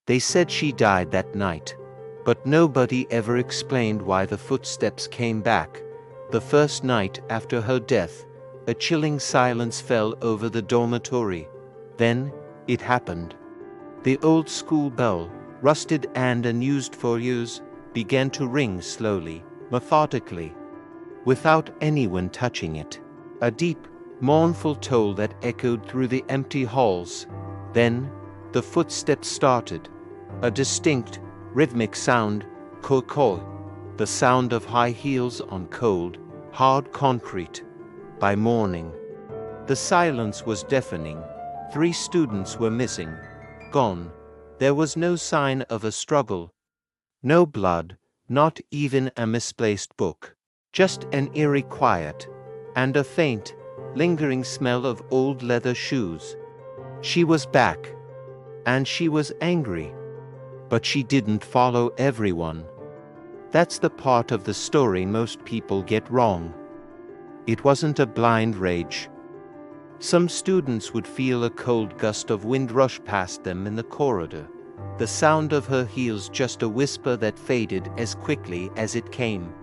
They said she died that night, but nobody ever explained why the footsteps came back. The first night after her death, a chilling silence fell over the dormitory. Then, it happened. The old school bell, rusted and unused for years, began to ring slowly, methodically, without anyone touching it. A deep, mournful toll that echoed through the empty halls. Then, the footsteps started. A distinct, rhythmic sound, ko-ko, the sound of high heels on cold, hard concrete. By morning, the silence was deafening. 3 students were missing, gone. There was no sign of a struggle. No blood, not even a misplaced book. Just an eerie quiet, and a faint, lingering smell of old leather shoes. She was back, and she was angry. But she didn't follow everyone. That's the part of the story most people get wrong. It wasn't a blind rage. Some students would feel a cold gust of wind rush past them in the corridor. The sound of her heels just a whisper that faded as quickly as it came.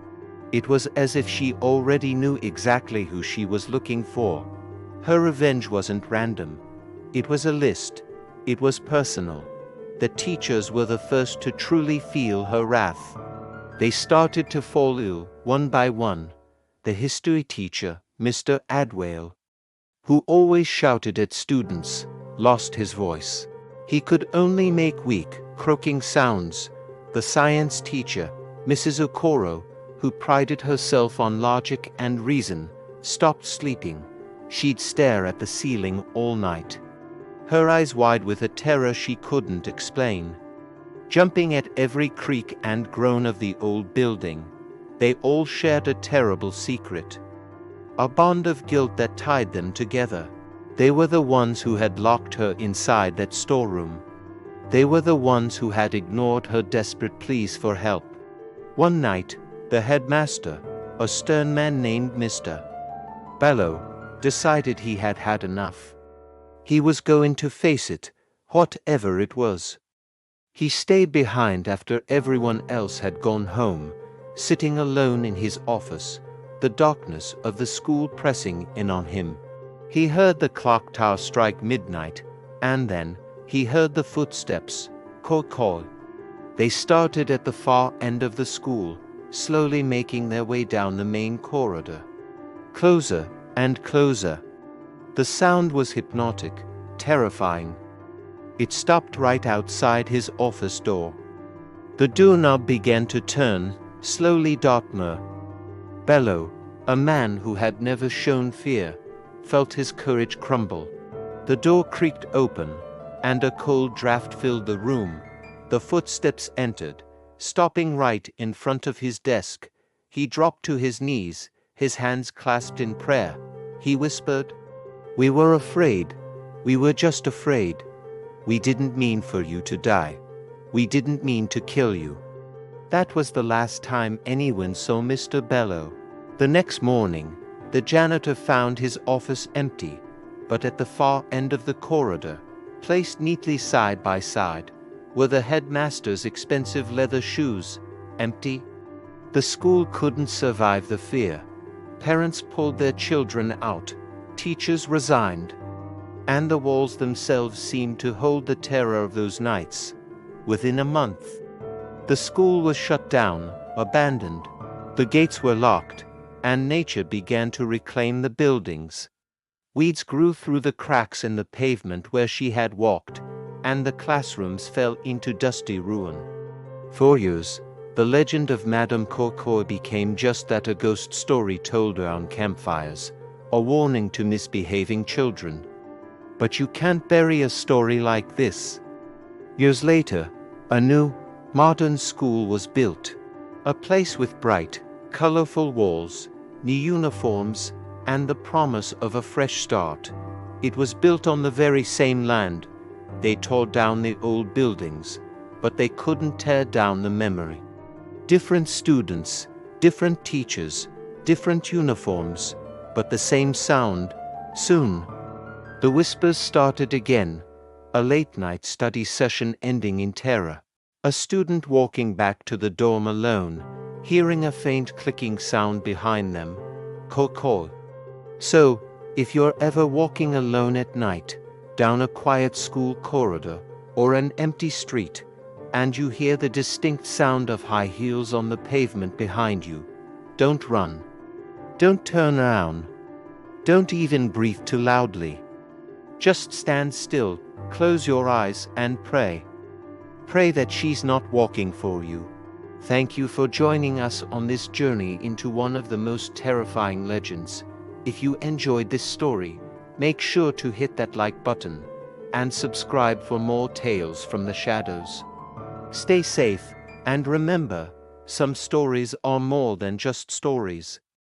It was as if she already knew exactly who she was looking for. Her revenge wasn't random. It was a list. It was personal. The teachers were the first to truly feel her wrath. They started to fall ill, one by one. The history teacher, Mr. Adwale, who always shouted at students, lost his voice. He could only make weak, croaking sounds. The science teacher, Mrs. Okoro, who prided herself on logic and reason, stopped sleeping. She'd stare at the ceiling all night, her eyes wide with a terror she couldn't explain. Jumping at every creak and groan of the old building, they all shared a terrible secret. A bond of guilt that tied them together. They were the ones who had locked her inside that storeroom. They were the ones who had ignored her desperate pleas for help. One night, the headmaster, a stern man named Mr. Bello, decided he had had enough. He was going to face it, whatever it was. He stayed behind after everyone else had gone home, sitting alone in his office, the darkness of the school pressing in on him. He heard the clock tower strike midnight, and then he heard the footsteps, caw-caw. They started at the far end of the school, slowly making their way down the main corridor. Closer and closer. The sound was hypnotic, terrifying. It stopped right outside his office door. The doorknob began to turn, slowly darker. Bello, a man who had never shown fear, felt his courage crumble. The door creaked open, and a cold draft filled the room. The footsteps entered, stopping right in front of his desk. He dropped to his knees, his hands clasped in prayer. He whispered, "We were afraid. We were just afraid. We didn't mean for you to die. We didn't mean to kill you." That was the last time anyone saw Mr. Bello. The next morning, the janitor found his office empty, but at the far end of the corridor, placed neatly side by side, were the headmaster's expensive leather shoes, empty. The school couldn't survive the fear. Parents pulled their children out, teachers resigned, and the walls themselves seemed to hold the terror of those nights. Within a month, the school was shut down, abandoned. The gates were locked, and nature began to reclaim the buildings. Weeds grew through the cracks in the pavement where she had walked, and the classrooms fell into dusty ruin. For years, the legend of Madame Courcoy became just that, a ghost story told around campfires, a warning to misbehaving children. But you can't bury a story like this. Years later, a new, modern school was built. A place with bright, colorful walls, new uniforms, and the promise of a fresh start. It was built on the very same land. They tore down the old buildings, but they couldn't tear down the memory. Different students, different teachers, different uniforms, but the same sound. Soon, the whispers started again. A late-night study session ending in terror. A student walking back to the dorm alone, hearing a faint clicking sound behind them. Call. So, if you're ever walking alone at night, down a quiet school corridor, or an empty street, and you hear the distinct sound of high heels on the pavement behind you, don't run. Don't turn around. Don't even breathe too loudly. Just stand still, close your eyes, and pray. Pray that she's not walking for you. Thank you for joining us on this journey into one of the most terrifying legends. If you enjoyed this story, make sure to hit that like button and subscribe for more tales from the shadows. Stay safe, and remember, some stories are more than just stories.